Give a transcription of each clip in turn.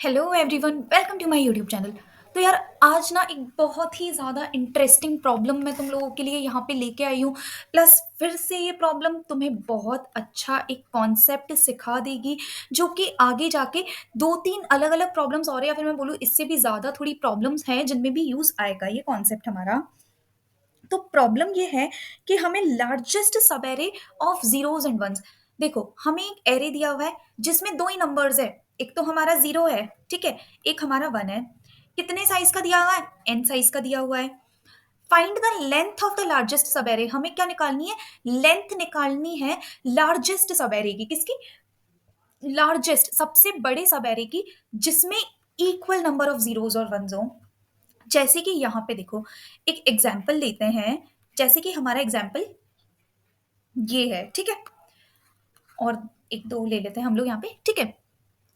Hello everyone, welcome to my YouTube channel. तो यार, आज ना एक बहुत ही ज़्यादा इंटरेस्टिंग प्रॉब्लम मैं तुम लोगों के लिए यहाँ पे लेके आई हूँ। प्लस फिर से ये प्रॉब्लम तुम्हें बहुत अच्छा एक कॉन्सेप्ट सिखा देगी, जो कि आगे जाके दो तीन अलग अलग प्रॉब्लम्स और या फिर मैं बोलूँ इससे भी ज़्यादा थोड़ी प्रॉब्लम्स हैं जिनमें भी यूज़ आएगा ये कॉन्सेप्ट हमारा। तो प्रॉब्लम ये है कि हमें largest sub array of zeros and ones. देखो, हमें एक एरे दिया हुआ है जिसमें दो ही नंबर्स है। एक तो हमारा जीरो है, ठीक है, एक हमारा वन है। कितने साइज का दिया हुआ है? एन साइज का दिया हुआ है। Find the length of the largest sub array. हमें क्या निकालनी है? लेंथ निकालनी है लार्जेस्ट सब एरे की। किसकी? लार्जेस्ट, सबसे बड़े सब एरे की, जिसमें इक्वल नंबर ऑफ जीरोज और वंस हो। जैसे कि यहाँ पे देखो, एक एग्जाम्पल लेते हैं। जैसे कि हमारा एग्जाम्पल ये है, ठीक है, और एक दो ले लेते हैं हम लोग यहाँ पे, ठीक है।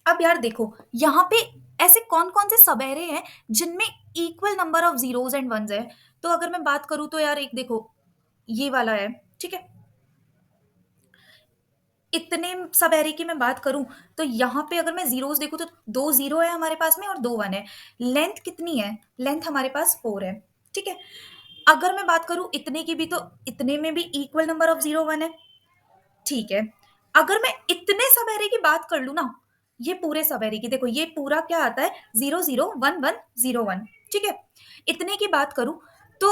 अब यार देखो, यहाँ पे ऐसे कौन कौन से सबएरे हैं जिनमें equal number of zeros and ones है। तो अगर मैं बात करूँ तो यार, एक देखो, ये वाला है, ठीक है। इतने सब एरे की मैं बात करूं तो यहाँ पे अगर मैं जीरोस देखूं तो दो जीरो है हमारे पास में और दो वन है। लेंथ कितनी है? लेंथ हमारे पास फोर है, ठीक है। अगर मैं बात करूं इतने की भी, तो इतने में भी equal number of zero one है, ठीक है। अगर मैं इतने सब एरे की बात कर लूं ना, ये पूरे सब एरे की, देखो ये पूरा क्या आता है, zero zero one one zero one, ठीक है। इतने की बात करूं तो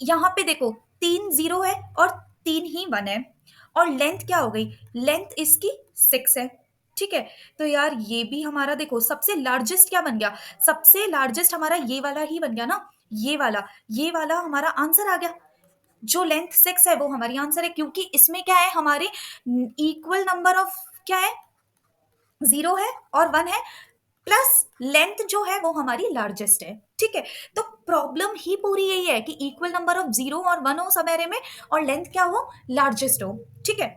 यहाँ पे देखो, तीन जीरो है और तीन ही वन है। और लेंथ क्या हो गई? लेंथ इसकी सिक्स है, ठीक है। तो यार ये भी हमारा देखो सबसे लार्जेस्ट क्या बन गया? सबसे लार्जेस्ट हमारा ये वाला ही बन गया ना। ये वाला हमारा आंसर आ गया। जो लेंथ सिक्स है वो हमारी आंसर है, क्योंकि इसमें क्या है, हमारे इक्वल नंबर ऑफ क्या है, जीरो है और वन है, प्लस लेंथ जो है वो हमारी लार्जेस्ट है, ठीक है। तो प्रॉब्लम ही पूरी यही है कि इक्वल नंबर ऑफ जीरो और वन हो सब एरे में, और लेंथ क्या हो, लार्जेस्ट हो, ठीक है।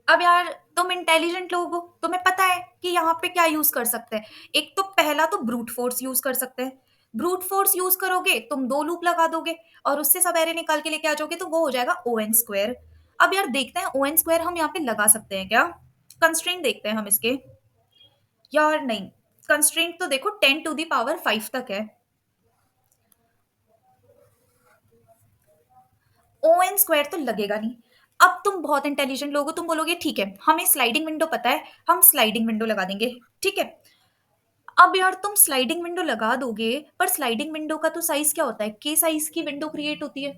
अब यार, तुम इंटेलिजेंट लोग हो, तुम्हें पता है कि यहाँ पे क्या यूज कर सकते हैं। एक तो पहला तो ब्रूट फोर्स यूज कर सकते हैं। ब्रूट फोर्स यूज करोगे, तुम दो लूप लगा दोगे और उससे सब एरे निकाल के लेके आ जाओगे, तो वो हो जाएगा ओ एन स्क्वायर। अब यार देखते हैं ओ एन स्क्वायर हम यहाँ पे लगा सकते हैं क्या। कंस्ट्रेंट देखते हैं हम इसके। यार नहीं, कंस्ट्रेंट तो देखो 10 to the power 5 तक है। ओ एन स्क्वायर तो लगेगा नहीं। अब तुम बहुत इंटेलिजेंट लोग हो, तुम बोलोगे ठीक है, हमें स्लाइडिंग विंडो पता है, हम स्लाइडिंग विंडो लगा देंगे, ठीक है। अब यार तुम स्लाइडिंग विंडो लगा दोगे, पर स्लाइडिंग विंडो का तो साइज क्या होता है, के साइज की विंडो क्रिएट होती है।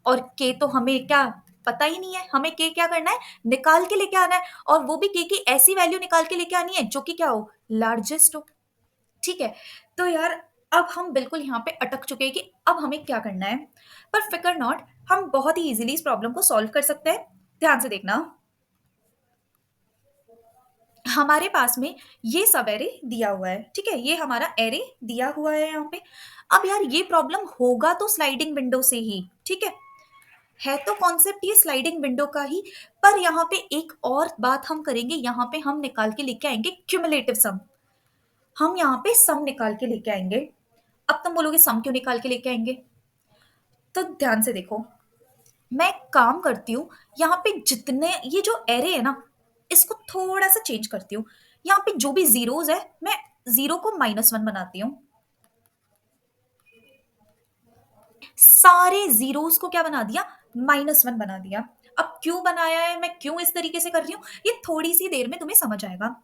और के तो हमें क्या पता ही नहीं है, हमें के क्या करना है, निकाल के लेके आना है। और वो भी के की ऐसी वैल्यू निकाल के लेके आनी है जो कि क्या हो, लार्जेस्ट हो, ठीक है। तो यार, अब हम बिल्कुल यहाँ पे अटक चुके हैं कि अब हमें क्या करना है। पर फिकर नॉट, हम बहुत ही इजीली इस प्रॉब्लम को सॉल्व कर सकते हैं। ध्यान से देखना, हमारे पास में ये सब एरे दिया हुआ है, ठीक है, ये हमारा एरे दिया हुआ है यहाँ पे। अब यार ये प्रॉब्लम होगा तो स्लाइडिंग विंडो से ही, ठीक है तो कॉन्सेप्ट ये स्लाइडिंग विंडो का ही। पर यहाँ पे एक और बात हम करेंगे, यहाँ पे हम निकाल के लेके आएंगे क्यूमुलेटिव सम। हम यहाँ पे सम निकाल के लेके आएंगे। अब तुम बोलोगे सम क्यों निकाल के लेके आएंगे? तो ध्यान से देखो, मैं एक काम करती हूँ, यहाँ पे जितने ये जो एरे है ना, इसको थोड़ा सा चेंज करती हूँ। यहाँ पे जो भी जीरोस है, मैं जीरो को -1 बनाती हूँ। सारे जीरोस को क्या बना दिया, -1 बना दिया। अब क्यों बनाया है, मैं क्यों इस तरीके से कर रही हूँ, ये थोड़ी सी देर में तुम्हें समझ आएगा।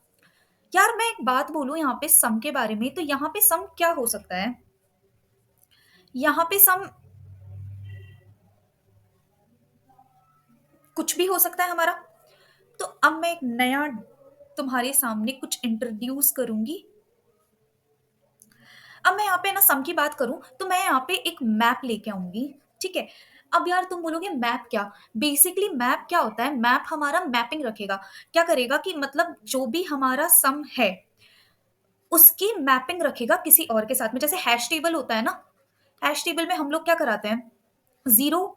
यार मैं एक बात बोलूं यहाँ पे सम के बारे में, तो यहाँ पे सम क्या हो सकता है, यहाँ पे सम कुछ भी हो सकता है हमारा। तो अब मैं एक नया तुम्हारे सामने कुछ इंट्रोड्यूस करूंगी। अब मैं यहाँ पे ना सम की बात करूं तो मैं यहाँ पे एक मैप लेके आऊंगी, ठीक है। अब यार तुम बोलोगे मैप क्या? बेसिकली मैप क्या होता है, मैप हमारा मैपिंग रखेगा। क्या करेगा कि मतलब जो भी हमारा सम है उसकी मैपिंग रखेगा किसी और के साथ में। जैसे हैश टेबल होता है ना, हैश टेबल में हम लोग क्या कराते हैं, जीरो,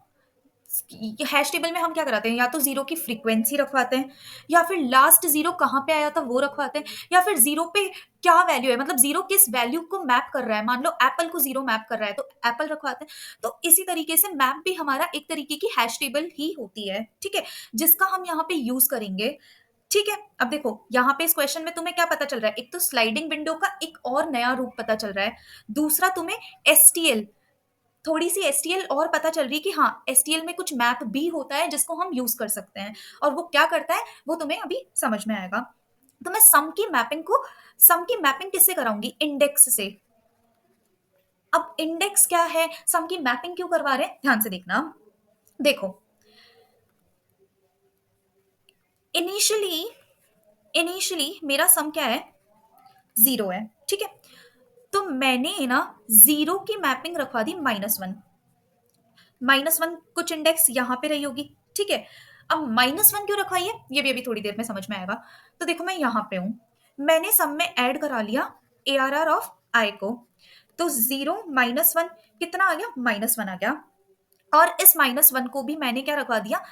हैश टेबल में हम क्या कराते हैं, या तो जीरो की फ्रीक्वेंसी रखवाते हैं, या फिर लास्ट जीरो कहाँ पे आया था वो रखवाते हैं, या फिर जीरो पे क्या वैल्यू है, मतलब जीरो किस वैल्यू को मैप कर रहा है। मान लो एप्पल को जीरो मैप कर रहा है तो एप्पल रखवाते हैं। तो इसी तरीके से मैप भी हमारा एक तरीके की हैश टेबल ही होती है, ठीक है, जिसका हम यहाँ पे यूज करेंगे। ठीक है। अब देखो यहाँ पे इस क्वेश्चन में तुम्हें क्या पता चल रहा है, एक तो स्लाइडिंग विंडो का एक और नया रूप पता चल रहा है, दूसरा तुम्हें एसटीएल, थोड़ी सी एसटीएल और पता चल रही है कि हाँ एसटीएल में कुछ मैप भी होता है जिसको हम यूज कर सकते हैं, और वो क्या करता है वो तुम्हें अभी समझ में आएगा। तो मैं सम की मैपिंग किससे कराऊंगी, इंडेक्स से। अब इंडेक्स क्या है, सम की मैपिंग क्यों करवा रहे हैं, ध्यान से देखना। देखो इनिशियली इनिशियली मेरा सम क्या है, जीरो है, ठीक है। तो मैंने ना जीरो की मैपिंग रखवा दी -1, -1 कुछ इंडेक्स यहां पे रही होगी, ठीक है। अब -1 क्यों रखवाई है ये भी अभी थोड़ी देर में समझ में आएगा। तो देखो मैं यहां पे हूं, मैंने सम में ऐड करा लिया ARR ऑफ आई को, तो 0 -1 कितना आ गया, -1 आ गया। और इस -1 को भी मैंने क्या रखवा दिया,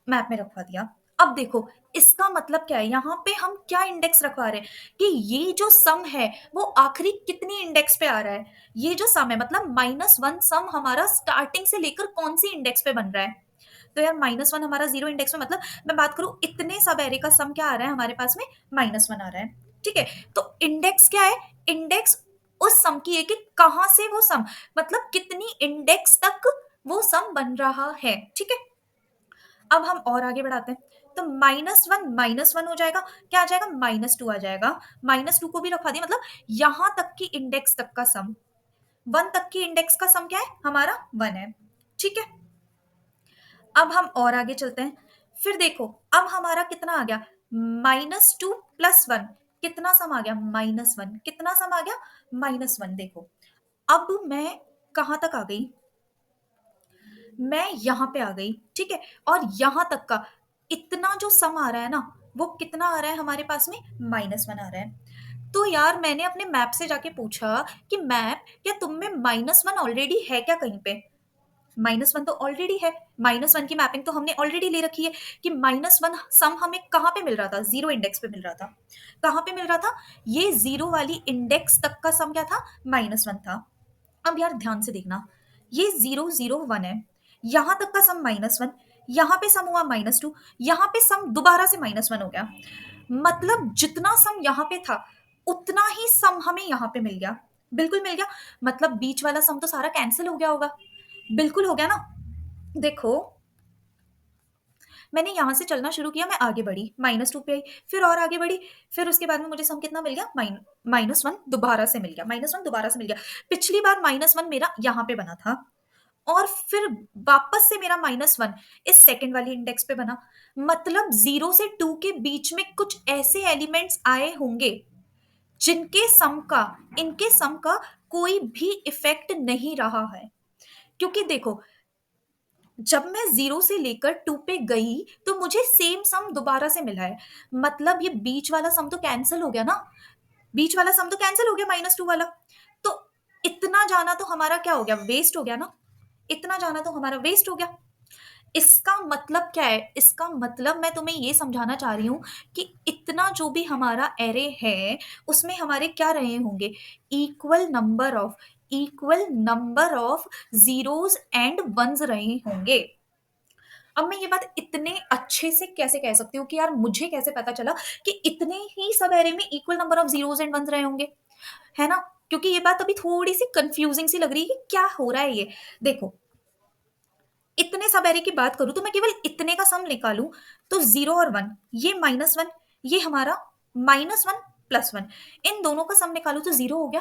मैप में रखवा दिया। अब देखो इसका मतलब क्या है, यहाँ पे हम क्या इंडेक्स रखवा रहे हैं कि ये जो सम है वो आखिरी कितनी इंडेक्स पे आ रहा है, ये जो सम है मतलब -1 सम हमारा स्टार्टिंग से लेकर कौन सी इंडेक्स पे बन रहा है। तो यार -1 हमारा जीरो इंडेक्स में, मतलब मैं बात करूं इतने सब एरे का सम क्या आ रहा है हमारे पास में, -1 आ रहा है, ठीक है। तो इंडेक्स क्या है, इंडेक्स उस सम की है कि कहां से वो सम, मतलब कितनी इंडेक्स तक वो सम बन रहा है, ठीक है। अब हम और आगे बढ़ाते हैं, तो -1 हो जाएगा, क्या आ जाएगा, -2 आ जाएगा। -2 को भी रखवा दिया, मतलब यहां तक की इंडेक्स तक का सम, 1 तक की इंडेक्स का सम क्या है हमारा, 1 है, ठीक है। अब हम और आगे चलते हैं, फिर देखो अब हमारा कितना आ गया, -2 + 1, कितना सम आ गया, -1, कितना सम आ गया, -1। देखो अब मैं कहां तक आ गई, मैं यहां पे आ गई, ठीक है। और यहां तक का इतना जो सम आ रहा है ना, वो कितना आ रहा है हमारे पास में, -1 आ रहा है। तो यार मैंने अपने मैप से जाके पूछा कि मैप क्या तुम में -1 ऑलरेडी है क्या कहीं पे, -1 तो ऑलरेडी है, -1 की मैपिंग तो हमने ऑलरेडी ले रखी है कि -1 सम हमें कहाँ पे मिल रहा था, जीरो इंडेक्स पे मिल रहा था। कहाँ पे मिल रहा था, ये जीरो वाली इंडेक्स तक का सम क्या था, -1 था। अब यार ध्यान से देखना, ये 0 0 1 है, यहां तक का सम -1, यहां पे सम हुआ -2, यहां पे सम दोबारा से -1 हो गया, मतलब जितना सम यहां पे था उतना ही सम हमें यहां पे मिल गया, बिल्कुल मिल गया। मतलब बीच वाला सम तो सारा कैंसिल हो गया होगा, बिल्कुल हो गया ना। देखो मैंने यहां से चलना शुरू किया, मैं आगे बढ़ी, -2 पे आई, फिर और आगे बढ़ी, फिर उसके बाद में मुझे सम कितना मिल गया, -1 दोबारा से मिल गया, -1 दोबारा से मिल गया। पिछली बार -1 मेरा यहाँ पे बना था, और फिर वापस से मेरा -1 इस सेकंड वाली इंडेक्स पे बना। मतलब 0 से 2 के बीच में कुछ ऐसे एलिमेंट्स आए होंगे जिनके सम का, इनके सम का कोई भी इफेक्ट नहीं रहा है। क्योंकि देखो जब मैं 0 से लेकर 2 पे गई तो मुझे सेम सम दोबारा से मिला है, मतलब ये बीच वाला सम तो कैंसिल हो गया ना, बीच वाला सम तो कैंसिल हो गया, -2 वाला। तो इतना जाना तो हमारा क्या हो गया, वेस्ट हो गया ना, इतना जाना तो हमारा वेस्ट हो गया। इसका मतलब क्या है, इसका मतलब मैं तुम्हें ये समझाना चाह रही हूं कि इतना जो भी हमारा एरे है उसमें हमारे क्या रहे होंगे, equal number of zeros and ones रहे होंगे। अब मैं ये बात इतने अच्छे से कैसे कह सकती हूँ कि यार मुझे कैसे पता चला कि इतने ही सब एरे में equal number of zeros and ones रहे होंगे, है ना। क्योंकि ये बात अभी थोड़ी सी कंफ्यूजिंग सी लग रही है कि क्या हो रहा है ये। देखो इतने सब एरे की बात करूं तो मैं केवल इतने का सम निकालूं तो 0 और 1, ये -1, ये हमारा -1 + 1, इन दोनों का सम निकालूं तो 0 हो गया।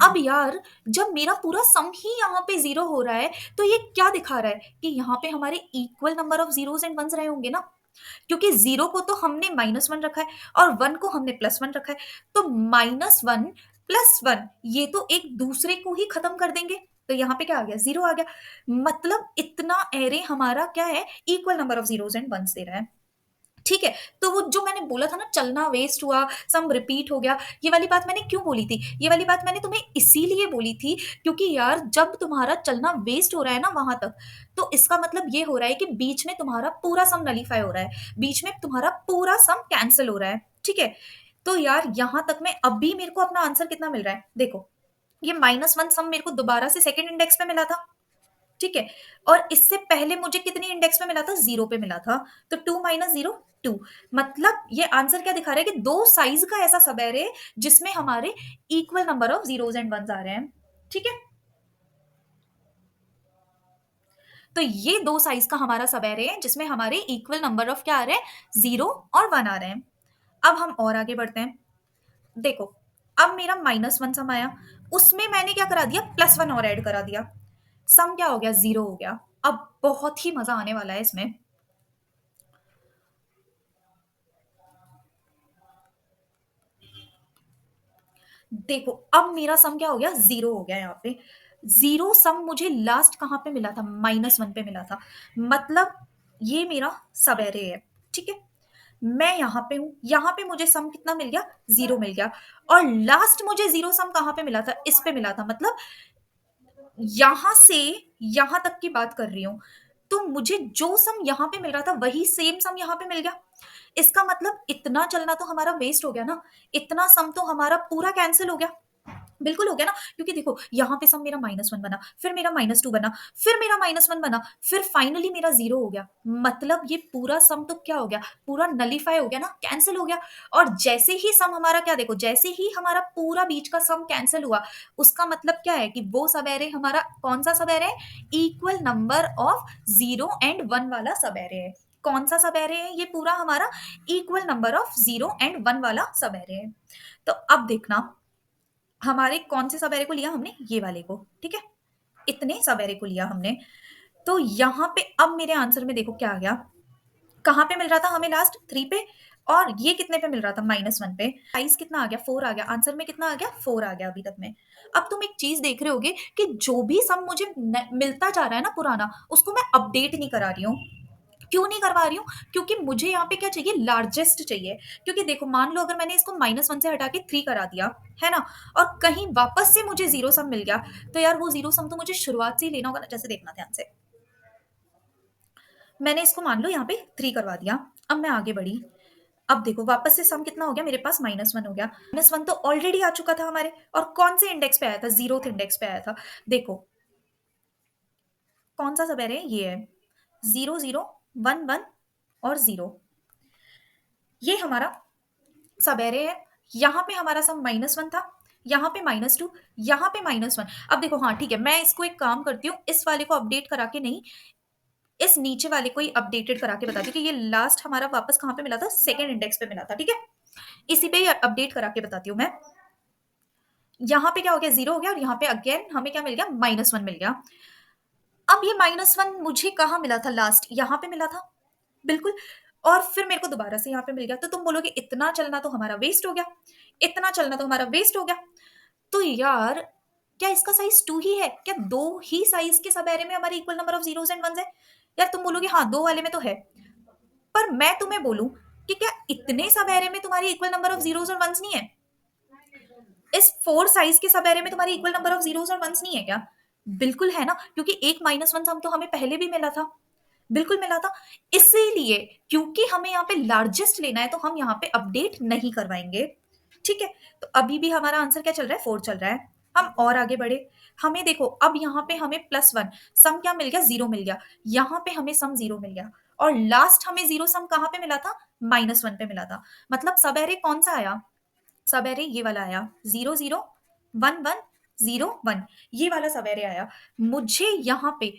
अब यार जब मेरा पूरा सम ही यहाँ पे 0 हो रहा है तो ये क्या दिखा रहा है कि यहाँ पे हमारे equal number of zeros and ones रहे होंगे ना, क्योंकि 0 को तो हमने -1 रखा है और 1 को हमने +1 रखा है, तो -1 + 1 ये तो एक दूसरे को ही खत्म कर देंगे। तो यहाँ पे क्या आ गया, 0 आ गया। मतलब इतना एरे हमारा क्या है, equal number of zeros and ones दे रहा है, ठीक है। तो वो जो मैंने बोला था ना चलना वेस्ट हुआ, सम रिपीट हो गया, ये वाली बात मैंने क्यों बोली थी, ये वाली बात मैंने तुम्हें इसीलिए बोली थी क्योंकि यार जब तुम्हारा चलना वेस्ट हो रहा है ना वहां तक, तो इसका मतलब ये हो रहा है कि बीच में तुम्हारा पूरा सम नलीफाई हो रहा है, बीच में तुम्हारा पूरा सम कैंसिल हो रहा है, ठीक है। तो यार यहां तक में अभी मेरे को अपना आंसर कितना मिल रहा है, देखो ये -1 सम मेरे को दोबारा से सेकंड इंडेक्स पे मिला था, ठीक है। और इससे पहले मुझे कितनी इंडेक्स पे मिला था, 0 पे मिला था, तो 2 - 0 2। मतलब ये आंसर क्या दिखा रहा है कि दो साइज का ऐसा सब एरे है जिसमें हमारे equal number of zeros and ones आ रहे हैं। ठीक है, तो ये दो साइज का हमारा सब एरे है जिसमें हमारे इक्वल नंबर ऑफ क्या आ रहे हैं, 0 और 1 आ रहे हैं। अब हम और आगे बढ़ते हैं। देखो, अब मेरा -1 सम आया, उसमें मैंने क्या करा दिया, +1 और ऐड करा दिया, सम क्या हो गया, 0 हो गया। अब बहुत ही मजा आने वाला है इसमें। देखो, अब मेरा सम क्या हो गया, 0 हो गया यहाँ पे। 0 सम मुझे लास्ट कहाँ पे मिला था, -1 पे मिला था। मतलब ये मेरा सब एरे है। ठीक है, मैं यहाँ पे हूँ, यहाँ पे मुझे सम कितना मिल गया, 0 मिल गया। और लास्ट मुझे 0 सम कहाँ पे मिला था, इस पे मिला था। मतलब यहां से यहां तक की बात कर रही हूं, तो मुझे जो सम यहां पे मिल रहा था वही सेम सम यहां पे मिल गया। इसका मतलब इतना चलना तो हमारा वेस्ट हो गया ना, इतना सम तो हमारा पूरा कैंसिल हो गया। बिल्कुल हो गया ना, क्योंकि देखो यहाँ पे सब मेरा -1 बना, फिर मेरा -2 बना, फिर मेरा -1 बना, फिर फाइनली मेरा 0 हो गया। मतलब ये पूरा सम तो क्या हो गया, पूरा नलीफाई हो गया ना, कैंसिल हो गया। और जैसे ही सम हमारा क्या, देखो जैसे ही हमारा पूरा बीच का सम कैंसिल हुआ, उसका मतलब क्या है कि वो सब एरे हमारा कौन सा सब एरे है, इक्वल नंबर ऑफ 0 एंड 1 वाला सब एरे है। कौन सा सब एरे है ये, पूरा हमारा इक्वल नंबर ऑफ 0 एंड 1 वाला सब एरे है। तो अब देखना, हमारे कौन से सब एरे को लिया हमने, ये वाले को। ठीक है, इतने सब एरे को लिया हमने। तो यहाँ पे अब मेरे आंसर में देखो क्या आ गया, कहाँ पे मिल रहा था हमें, लास्ट 3 पे। और ये कितने पे मिल रहा था, -1 पे। साइज कितना आ गया, 4 आ गया। आंसर में कितना आ गया, 4 आ गया अभी तक में। अब तुम एक चीज देख रहे होगे कि जो भी सम मुझे मिलता जा रहा है ना पुराना, उसको मैं अपडेट नहीं करा रही हूँ। क्यों नहीं करवा रही हूँ, क्योंकि मुझे यहाँ पे क्या चाहिए, लार्जेस्ट चाहिए। क्योंकि देखो, मान लो अगर मैंने इसको -1 से हटा के 3 करा दिया, है ना, और कहीं वापस से मुझे 0 सम मिल गया, तो यार वो 0 सम तो मुझे शुरुआत से ही लेना होगा ना। जैसे देखना ध्यान से, मैंने इसको मान लो यहाँ पे 3 करवा दिया, अब मैं आगे बढ़ी। अब देखो वापस से सम कितना हो गया मेरे पास, -1 हो गया। -1 तो ऑलरेडी आ चुका था हमारे, और कौन से इंडेक्स पे आया था, 0th इंडेक्स पे आया था। देखो कौन सा सब है, ये है 0 0 1 1 और 0। ये हमारा सब एरे है। यहाँ पे हमारा सम -1 था, यहाँ पे -2, यहाँ पे -1। अब देखो, हाँ ठीक है, मैं इसको एक काम करती हूँ, इस वाले को अपडेट करा के नहीं, इस नीचे वाले को ही अपडेटेड करा के बताती हूँ कि ये लास्ट हमारा वापस कहाँ पे मिला था, सेकंड इंडेक्स पे मिला था। ठीक है, इसी पे ही अपडेट करा के बताती हूँ मैं। यहाँ पे क्या हो गया, 0 हो गया, और यहाँ पे अगेन हमें क्या मिल गया, -1 मिल गया। अब ये -1 मुझे कहाँ मिला था, लास्ट यहाँ पे मिला था। बिल्कुल। और फिर मेरे को दोबारा से यहाँ पे मिल गया, तो तुम बोलोगे इतना चलना तो हमारा वेस्ट हो गया, इतना चलना तो हमारा वेस्ट हो गया। तो यार, क्या इसका साइज 2 ही है क्या, दो ही साइज के सब एरे में हमारे equal number of zeros and ones है। यार तुम बोलोगे हाँ, दो वाले में तो है, पर मैं तुम्हें बोलूं कि क्या इतने सब एरे में तुम्हारी इक्वल नंबर ऑफ जीरोस और वंस नहीं है, इस 4 साइज के सब एरे में तुम्हारी इक्वल नंबर ऑफ जीरोस और वंस नहीं है क्या। बिल्कुल है ना, क्योंकि एक -1 सम तो हमें पहले भी मिला था, बिल्कुल मिला था। इसीलिए, क्योंकि हमें यहाँ पे लार्जेस्ट लेना है, तो हम यहाँ पे अपडेट नहीं करवाएंगे। ठीक है, तो अभी भी हमारा आंसर क्या चल रहा है, 4 चल रहा है। हम और आगे बढ़े। हमें देखो, अब यहाँ पे हमें +1 सम क्या मिल गया, 0 मिल गया। यहाँ पे हमें सम 0 मिल गया, और लास्ट हमें 0 सम कहाँ पे मिला था, -1 पे मिला था। मतलब सब एरे कौन सा आया, सब एरे ये वाला आया, 0 0 1 1 0 1, ये वाला सब एरे आया। मुझे यहाँ पे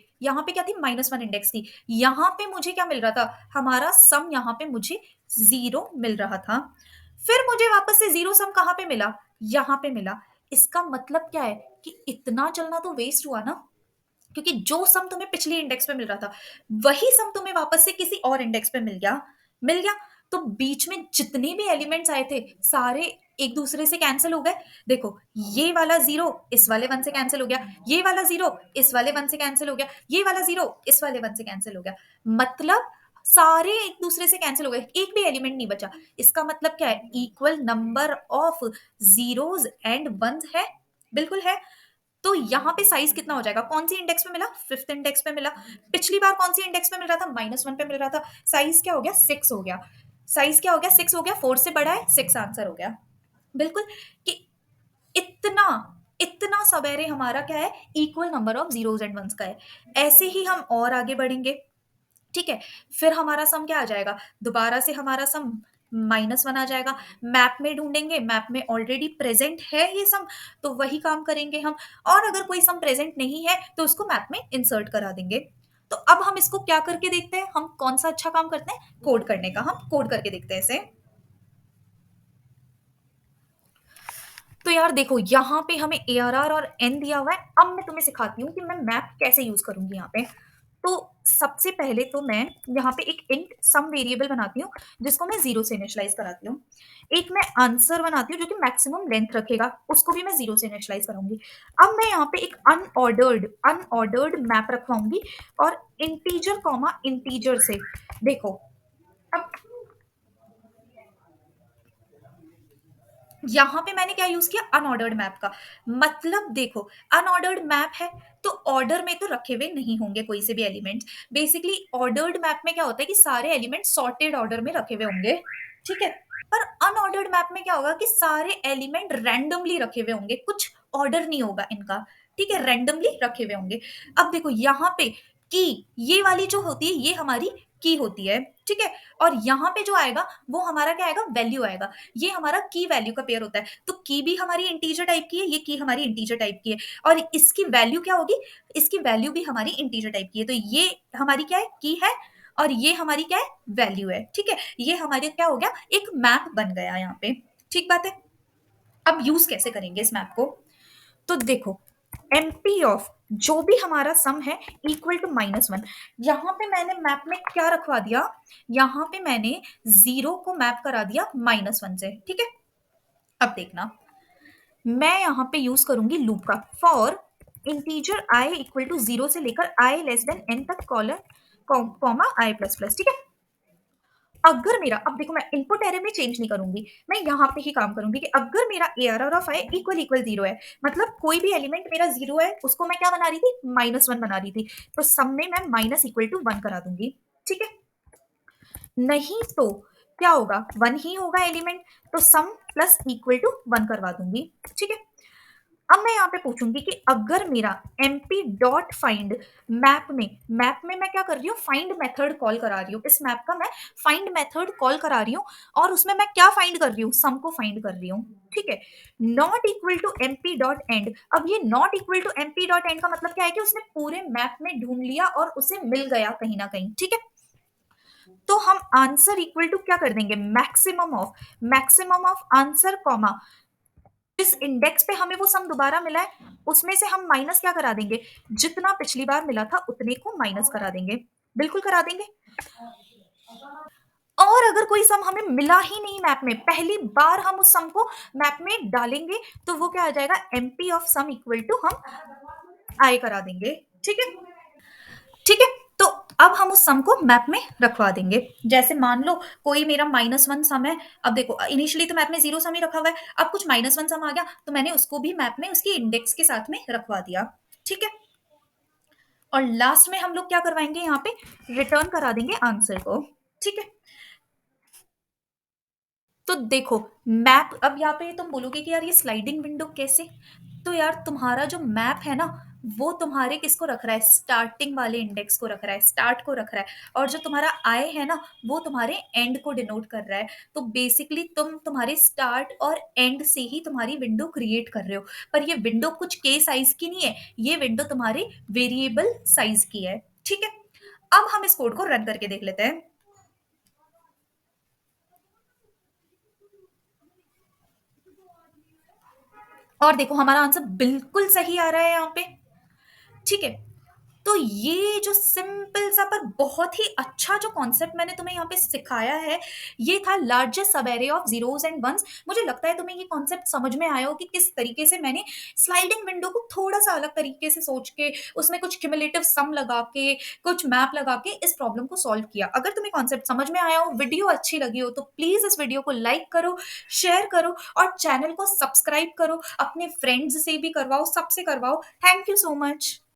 क्या थी, -1 इंडेक्स थी। यहाँ पे मुझे क्या मिल रहा था, हमारा सम यहाँ पे मुझे 0 मिल रहा था। फिर मुझे वापस से 0 सम कहाँ पे मिला, यहाँ पे मिला। इसका मतलब क्या है कि इतना चलना तो वेस्ट हुआ ना, क्योंकि जो सम तुम्हें पिछले इंडेक्स पे मिल रहा था, वही सम तुम्हें वापस से किसी और इंडेक्स पे मिल गया। तो बीच में जितने भी एलिमेंट्स आए थे, सारे एक दूसरे से कैंसिल हो गए। देखो, ये वाला 0 इस वाले 1 से कैंसिल हो गया, ये वाला 0 इस वाले 1 से कैंसिल हो गया, ये वाला 0 इस वाले 1 से कैंसिल हो गया। मतलब सारे एक दूसरे से कैंसिल हो गए, एक भी एलिमेंट नहीं बचा। इसका मतलब क्या है, equal number of zeros and ones है, बिल्कुल है। तो यहाँ पे साइज कितना हो जाएगा, कौन सी इंडेक्स पे मिला, 5th इंडेक्स पे मिला। पिछली बार कौन सी इंडेक्स पे मिल रहा था, -1 पे मिल रहा था। साइज क्या हो गया, 6 हो गया। साइज क्या हो गया, 6 हो गया, 4 से बड़ा है, 6 आंसर हो गया। बिल्कुल, कि इतना इतना सवेरे हमारा क्या है, equal number of zeros and ones का है। ऐसे ही हम और आगे बढ़ेंगे। ठीक है? फिर हमारा सम क्या आ जाएगा? दोबारा से हमारा सम -1 आ जाएगा। मैप में ढूँढेंगे, मैप में ऑलरेडी प्रेज़ेंट है ये सम, तो वही काम करेंगे हम और अगर कोई सम प्रेज़ेंट नहीं है, तो उसको मैप में इंसर्ट करा देंगे। तो अब हम इसको क्या करके देखते हैं, हम कौन-सा अच्छा काम करते हैं? कोड करने का। हम कोड करके देखते हैं इसे। तो यार देखो, यहाँ पे हमें एआरआर और एन दिया हुआ है। अब मैं तुम्हें सिखाती हूँ कि मैं मैप कैसे यूज़ करूँगी यहाँ पे। तो सबसे पहले तो मैं यहाँ पे एक इंट सम वेरिएबल बनाती हूँ, जिसको मैं 0 से इनिशियलाइज़ कराती हूँ। एक मैं आंसर बनाती हूँ जो कि मैक्सिमम लेंथ रखेगा, उसको भी मैं 0 से इनिशियलाइज़ कराऊँगी। अब मैं यहाँ पे एक अनऑर्डर्ड मैप रखवाऊँगी और इंटीजर कॉमा इंटीजर से देखो, अब यहाँ पे मैंने क्या यूज़ किया अनऑर्डर्ड मैप का। मतलब देखो, अनऑर्डर्ड मैप है तो ऑर्डर में तो रखे हुए नहीं होंगे कोई से भी एलिमेंट्स। बेसिकली ऑर्डर्ड मैप में क्या होता है कि सारे एलिमेंट सॉर्टेड ऑर्डर में रखे हुए होंगे, ठीक है? पर अनऑर्डर्ड मैप में क्या होगा कि सारे एलिमेंट रैंडमली रखे हुए होंगे, कुछ ऑर्डर नहीं होगा इनका, ठीक है? रैंडमली रखे हुए होंगे। अब देखो यहाँ पे की ये वाली जो होती है ये हमारी की होती है, ठीक है? और यहाँ पे जो आएगा वो हमारा क्या आएगा वैल्यू आएगा। ये हमारा की वैल्यू का पेयर होता है। तो की भी हमारी इंटीजर टाइप की है, ये की हमारी इंटीजर टाइप की है और इसकी वैल्यू क्या होगी? इसकी वैल्यू भी हमारी इंटीजर टाइप की है। तो ये हमारी क्या है? की है और ये हमारी क्या है? वैल्यू है, ठीक है? ये हमारे क्या हो गया? एक मैप बन गया यहाँ पे, ठीक बात है? अब यूज़ कैसे करेंगे इस मैप को? तो देखो, एमपी ऑफ जो भी हमारा सम है इक्वल टू -1। यहाँ पे मैंने मैप में क्या रखवा दिया? यहाँ पे मैंने 0 को मैप करा दिया -1 से, ठीक है? अब देखना, मैं यहाँ पे यूज़ करूँगी लूप का for integer i equal to 0 से लेकर i लेस देन n तक colon comma i plus plus, ठीक है? अगर मेरा अब देखो मैं इनपुट एरे में चेंज नहीं करूंगी, मैं यहाँ पे ही काम करूंगी कि अगर मेरा ARR of I equal equal 0 है, मतलब कोई भी एलिमेंट मेरा 0 है, उसको मैं क्या बना रही थी? -1 बना रही थी। तो सम में मैं माइनस इक्वल टू 1 करा दूंगी, ठीक है? नहीं तो क्या होगा? 1 ही होगा एलिमेंट, तो सम प्लस इक्वल टू 1 करवा दूंगी, ठीक है? अब मैं यहाँ पे पूछूंगी कि अगर मेरा एमपी डॉट फाइंड मैप में मैं क्या कर रही हूँ? फाइंड मेथड कॉल करा रही हूँ। इस मैप का मैं फाइंड मेथड कॉल करा रही हूँ और उसमें मैं क्या फाइंड कर रही हूँ? सम को फाइंड कर रही हूँ, ठीक है? Not equal to MP dot and. अब ये not equal to MP dot and का मतलब क्या है कि उसने पूरे मैप में ढूंढ लिया और उसे मिल गया कहीं ना कहीं, ठीक है? तो हम आंसर इक्वल टू क्या कर देंगे? मैक्सिमम ऑफ आंसर कॉमा जिस इंडेक्स पे हमें वो सम दोबारा मिला है उसमें से हम माइनस क्या करा देंगे? जितना पिछली बार मिला था उतने को माइनस करा देंगे, बिल्कुल करा देंगे। और अगर कोई सम हमें मिला ही नहीं मैप में, पहली बार हम उस सम को मैप में डालेंगे, तो वो क्या आ जाएगा? MP of sum equal to हम आई करा देंगे, ठीक है? ठीक है? तो अब हम उस सम को मैप में रखवा देंगे। जैसे मान लो कोई मेरा -1 सम है। अब देखो इनिशियली तो मैप में 0 सम ही रखा हुआ है। अब कुछ -1 सम आ गया तो मैंने उसको भी मैप में उसकी इंडेक्स के साथ में रखवा दिया, ठीक है? और लास्ट में हम लोग क्या करवाएंगे? यहाँ पे रिटर्न करा देंगे आंसर को, ठीक है? तो देखो मैप, अब यहाँ पे तुम बोलोगे कि यार ये स्लाइडिंग विंडो कैसे? तो यार तुम्हारा जो मैप है ना, वो तुम्हारे किसको रख रहा है? स्टार्टिंग वाले इंडेक्स को रख रहा है, स्टार्ट को रख रहा है। और जो तुम्हारा आई है ना, वो तुम्हारे एंड को डिनोट कर रहा है। तो बेसिकली तुम तुम्हारे स्टार्ट और एंड से ही तुम्हारी विंडो क्रिएट कर रहे हो। पर ये विंडो कुछ के साइज की नहीं है, ये विंडो तुम्हारे वेरिएबल साइज की है, ठीक है? अब हम इस कोड को रन करके देख लेते हैं। और देखो हमारा आंसर बिल्कुल सही आ रहा है यहाँ पे, ठीक है? तो ये जो सिंपल सा पर बहुत ही अच्छा जो कॉन्सेप्ट मैंने तुम्हें यहाँ पे सिखाया है, ये था largest sub array of zeros and ones. मुझे लगता है तुम्हें ये कॉन्सेप्ट समझ में आया हो कि किस तरीके से मैंने स्लाइडिंग विंडो को थोड़ा सा अलग तरीके से सोच के उसमें कुछ क्यूमुलेटिव सम लगा के कुछ मैप लगा के इस प्रॉब्लम को सॉल्व किया। अगर तुम्हें कॉन्सेप्ट समझ में आया हो, वीडियो अच्छी लगी हो, तो प्लीज इस वीडियो को लाइक करो, शेयर करो और चैनल को सब्सक्राइब करो। अपने फ्रेंड्स से भी करवाओ, सबसे करवाओ। Thank you so much.